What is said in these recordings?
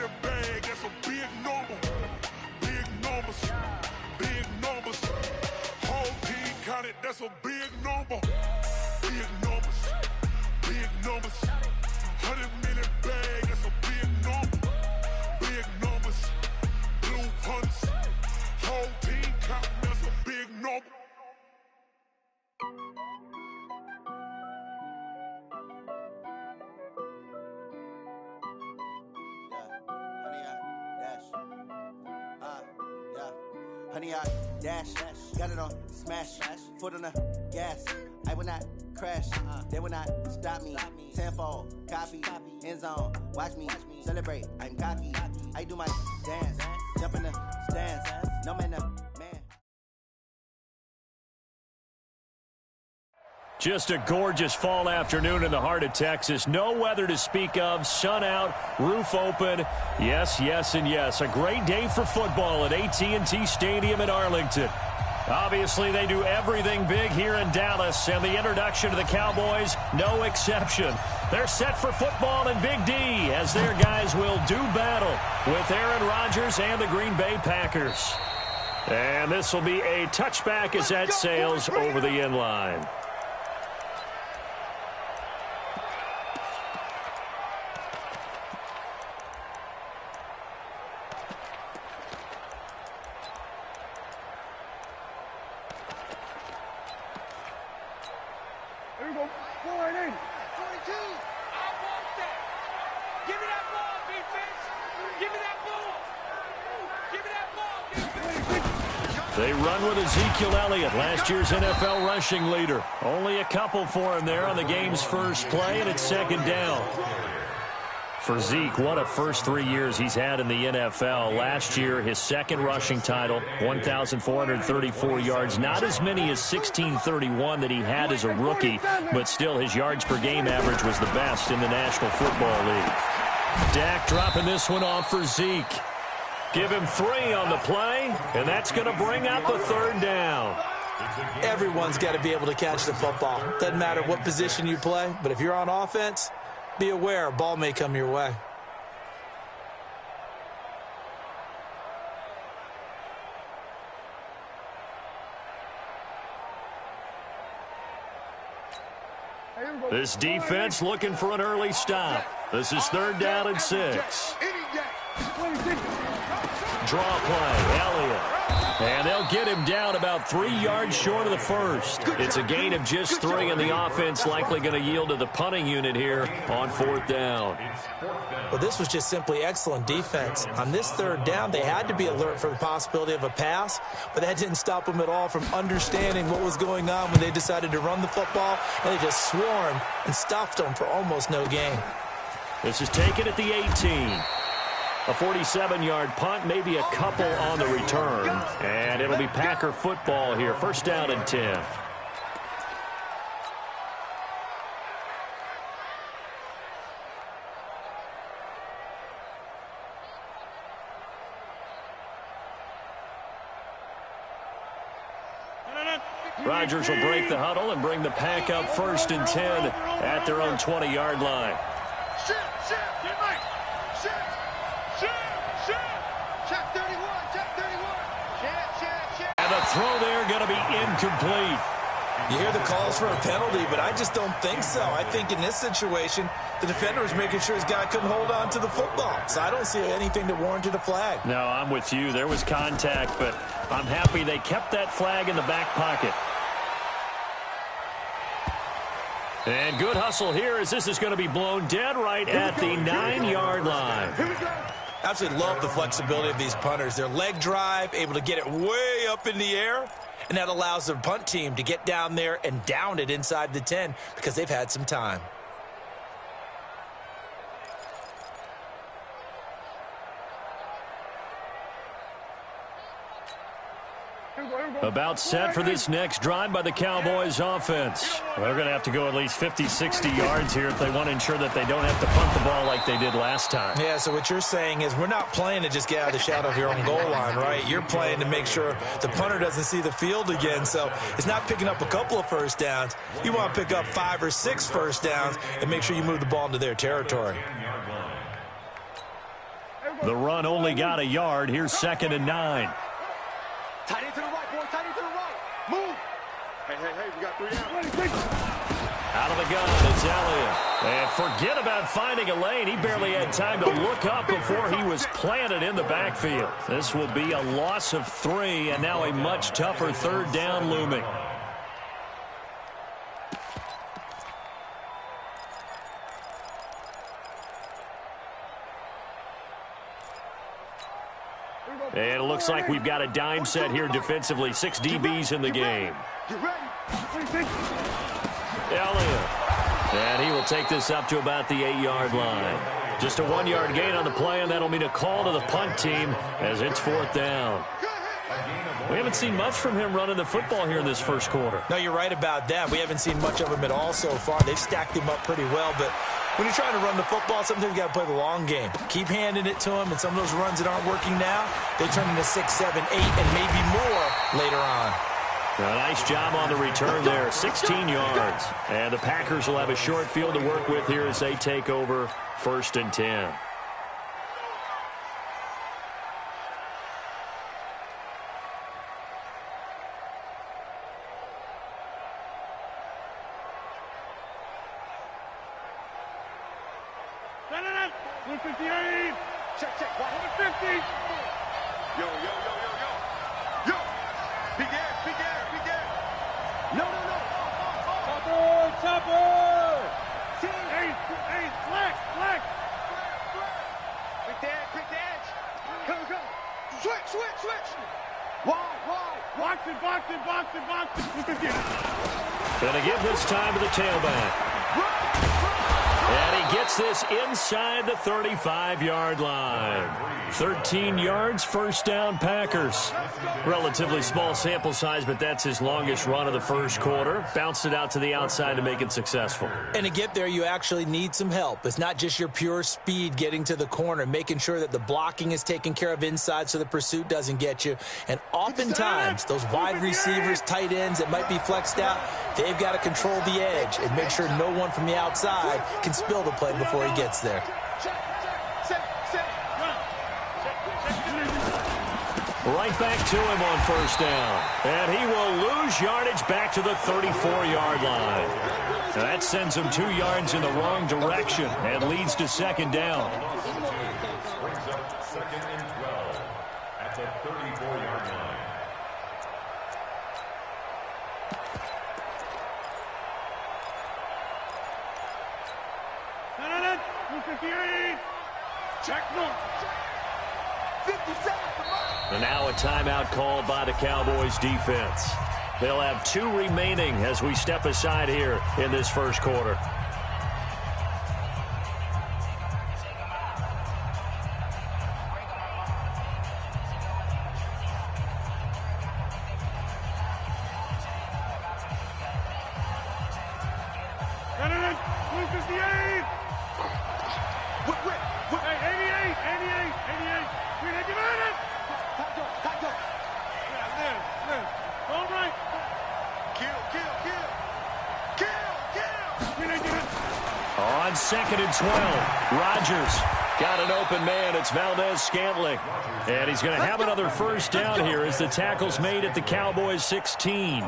minute bag, that's a big number. Big numbers, big numbers. Whole team counted, that's a big number. Big numbers, big numbers. 100 minute bag, that's a big number. Big numbers, blue hunts. Whole team counting, that's a big number. Honey, I dash, got it on smash, foot on the gas. I will not crash, they will not stop me. Tenfold, copy, end zone, watch me celebrate. I'm cocky, I do my dance, jump in the stands, no man, man. Just a gorgeous fall afternoon in the heart of Texas. No weather to speak of. Sun out, roof open. Yes, yes, and yes. A great day for football at AT&T Stadium in Arlington. Obviously, they do everything big here in Dallas, and the introduction to the Cowboys, no exception. They're set for football in Big D as their guys will do battle with Aaron Rodgers and the Green Bay Packers. And this will be a touchback as that sails over the end line. Here we go. 480. 42. I want that. Give me that ball, defense. Give me that ball. Give me that ball, defense. They run with Ezekiel Elliott, last year's NFL rushing leader. Only a couple for him there on the game's first play, and it's second down. For Zeke, what a first 3 years he's had in the NFL. Last year, his second rushing title, 1,434 yards. Not as many as 1,631 that he had as a rookie, but still his yards per game average was the best in the National Football League. Dak dropping this one off for Zeke. Give him 3 on the play, and that's going to bring out the third down. Everyone's got to be able to catch the football. Doesn't matter what position you play, but if you're on offense, be aware, a ball may come your way. This defense looking for an early stop. This is third down and 6. Draw play, Elliott. And they'll get him down about 3 yards short of the first. It's a gain of just 3, and the offense likely going to yield to the punting unit here on fourth down. Well, this was just simply excellent defense. On this third down, they had to be alert for the possibility of a pass, but that didn't stop them at all from understanding what was going on when they decided to run the football, and they just swarmed and stuffed them for almost no gain. This is taken at the 18. A 47-yard punt, maybe a couple on the return. And it'll be Packer football here. First down and 10. Rodgers will break the huddle and bring the Pack up first and 10 at their own 20-yard line. And the throw there going to be incomplete. You hear the calls for a penalty, but I just don't think so. I think in this situation, the defender was making sure his guy couldn't hold on to the football. So I don't see anything that warranted a flag. No, I'm with you. There was contact, but I'm happy they kept that flag in the back pocket. And good hustle here as this is going to be blown dead right at the 9-yard line. Absolutely love the flexibility of these punters. Their leg drive, able to get it way up in the air, and that allows their punt team to get down there and down it inside the 10 because they've had some time. About set for this next drive by the Cowboys offense. They're going to have to go at least 50, 60 yards here if they want to ensure that they don't have to punt the ball like they did last time. Yeah, so what you're saying is we're not playing to just get out of the shadow of your own goal line, right? You're playing to make sure the punter doesn't see the field again. So it's not picking up a couple of first downs. You want to pick up 5 or 6 first downs and make sure you move the ball into their territory. The run only got a yard. Here's 2nd and 9. Tight end to the right, boy. Tight end to the right. Move. Hey, we got 3 out. Out of the gun, it's Elliott. And forget about finding a lane. He barely had time to look up before he was planted in the backfield. This will be a loss of 3, and now a much tougher 3rd down looming. And it looks like we've got a dime set here defensively. 6 DBs in the game. Elliott. And he will take this up to about the 8-yard line. Just a 1-yard gain on the play, and that'll mean a call to the punt team as it's 4th down. We haven't seen much from him running the football here in this first quarter. No, you're right about that. We haven't seen much of him at all so far. They've stacked him up pretty well, but when you're trying to run the football, sometimes you got to play the long game. Keep handing it to him, and some of those runs that aren't working now, they turn into 6, 7, 8, and maybe more later on. A nice job on the return there, 16 yards. And the Packers will have a short field to work with here as they take over 1st and 10. Check. 150. Yo. Big air. No. Topper. Hey, flex. Quick edge. Go. Switch. Wide. Box it. Gonna give this time to the tailback. And he gets this inside the 35-yard line. 13 yards, 1st down, Packers. Relatively small sample size, but that's his longest run of the first quarter. Bounced it out to the outside to make it successful. And to get there, you actually need some help. It's not just your pure speed getting to the corner, making sure that the blocking is taken care of inside so the pursuit doesn't get you. And oftentimes, those wide receivers, tight ends that might be flexed out, they've got to control the edge and make sure no one from the outside can spill the play before he gets there. Right back to him on 1st down. And he will lose yardage back to the 34-yard line. Now that sends him 2 yards in the wrong direction and leads to 2nd down. Brings up 2nd and 12 at the 34-yard line. Check. 50 seconds. And now a timeout called by the Cowboys defense. They'll have 2 remaining as we step aside here in this first quarter. On 2nd and 12, Rodgers got an open man. It's Valdez-Scantling. And he's going to have another 1st down here as the tackle's made at the Cowboys 16. And a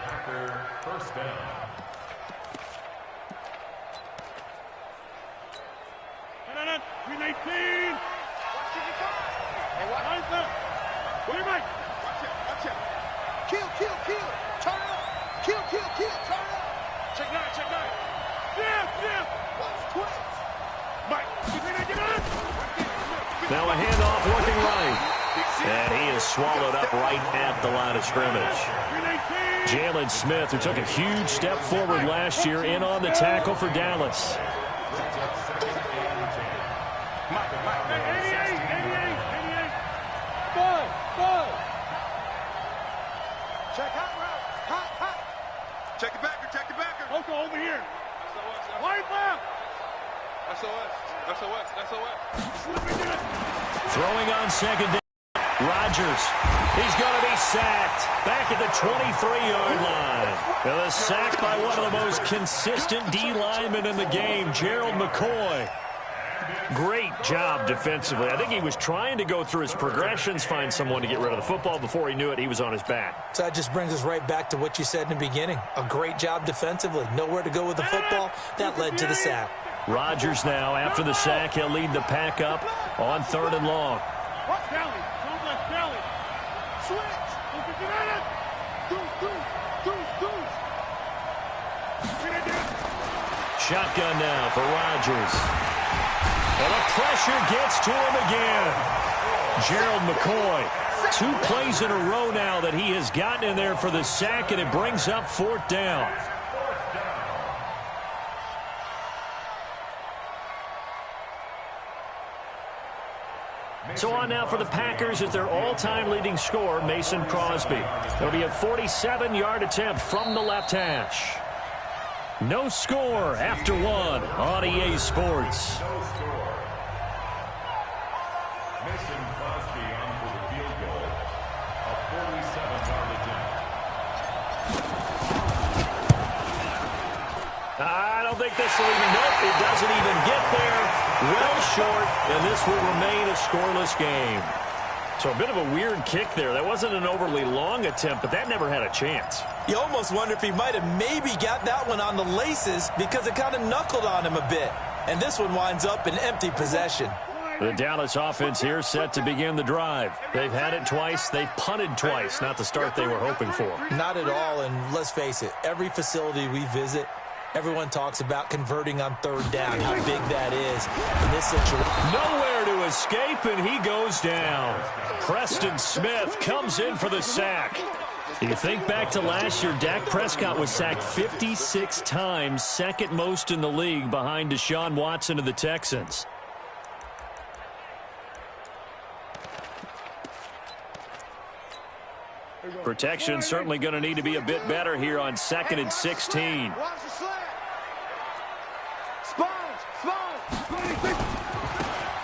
Packer 1st down. Green 18. Hey, what? Watch it. Kill. Turn up. Kill. Turn up. Check 9. Yeah. Watch twist. Mike. Now a handoff looking right. And he is swallowed up right at the line of scrimmage. Jalen Smith, who took a huge step forward last year, in on the tackle for Dallas. Check hot. Check the backer. Okay, over here. Wide left. SOS. Throwing on 2nd down. Rodgers. He's going to be sacked back at the 23-yard line. Now the sack by one of the most consistent D linemen in the game, Gerald McCoy. Great job defensively. I think he was trying to go through his progressions, find someone to get rid of the football. Before he knew it, he was on his back. So that just brings us right back to what you said in the beginning. A great job defensively. Nowhere to go with the football. That led to the sack. Rodgers now, after the sack, he'll lead the pack up on 3rd and long. Shotgun now for Rodgers. And the pressure gets to him again. Gerald McCoy, 2 plays in a row now that he has gotten in there for the sack, and it brings up 4th down. So on now for the Packers is their all-time leading scorer, Mason Crosby. It'll be a 47-yard attempt from the left hash. No score after 1 on EA Sports. No score. Mason Crosby on for the field goal. A 47-yard attempt. I don't think this will even, nope, it doesn't even get there. Well short, and this will remain a scoreless game. So a bit of a weird kick there. That wasn't an overly long attempt, but that never had a chance. You almost wonder if he might have maybe got that one on the laces because it kind of knuckled on him a bit. And this one winds up in empty possession. The Dallas offense here set to begin the drive. They've had it twice. They've punted twice. Not the start they were hoping for. Not at all, and let's face it, every facility we visit, everyone talks about converting on 3rd down, how big that is in this situation. Nowhere to escape, and he goes down. Preston Smith comes in for the sack. You think back to last year, Dak Prescott was sacked 56 times, 2nd most in the league behind Deshaun Watson of the Texans. Protection certainly going to need to be a bit better here on 2nd and 16.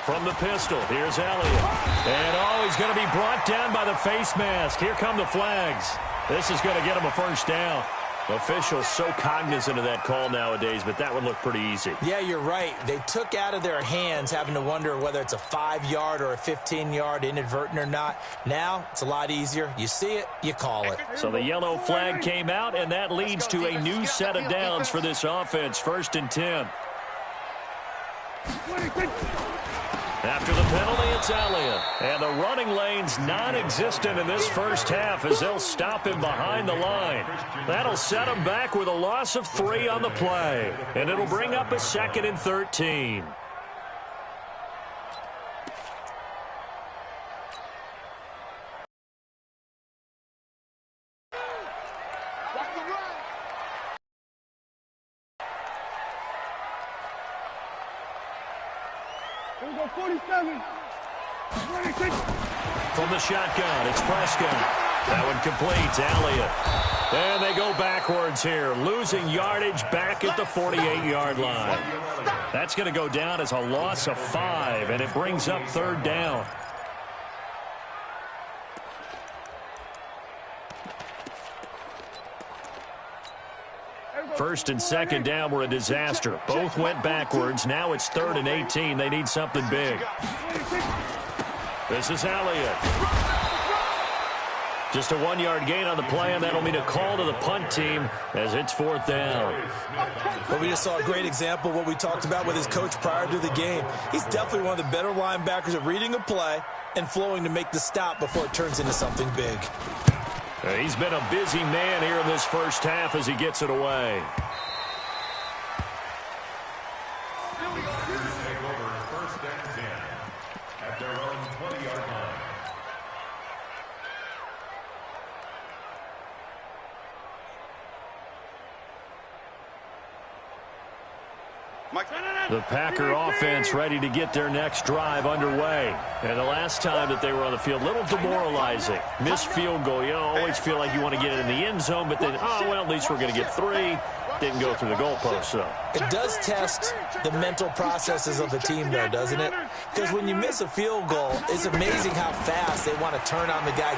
From the pistol, here's Elliott. And, oh, he's going to be brought down by the face mask. Here come the flags. This is going to get him a 1st down. Officials so cognizant of that call nowadays, but that would look pretty easy. Yeah, you're right. They took out of their hands having to wonder whether it's a 5-yard or a 15-yard inadvertent or not. Now, it's a lot easier. You see it, you call it. So the yellow flag came out, and that leads to a new set of downs for this offense. 1st and 10. After the penalty, it's Elliott. And the running lane's non-existent in this first half as they'll stop him behind the line. That'll set him back with a loss of 3 on the play. And it'll bring up a 2nd and 13. Here we go, 47. 26. From the shotgun, it's Prescott. That one completes. Elliott. And they go backwards here, losing yardage back at the 48-yard line. That's going to go down as a loss of 5, and it brings up 3rd down. First and 2nd down were a disaster. Both went backwards. Now it's 3rd and 18. They need something big. This is Elliott. Just a 1-yard gain on the play, and that'll mean a call to the punt team as it's 4th down. But we just saw a great example of what we talked about with his coach prior to the game. He's definitely one of the better linebackers at reading a play and flowing to make the stop before it turns into something big. He's been a busy man here in this first half as he gets it away. Take over 1st and 10 at their own 20-yard line. The Packer offense ready to get their next drive underway. And the last time that they were on the field, a little demoralizing. Missed field goal. You always feel like you want to get it in the end zone, but then, oh, well, at least we're going to get 3. Didn't go through the goalpost, though. It does test the mental processes of the team, though, doesn't it? Because when you miss a field goal, it's amazing how fast they want to turn on the guy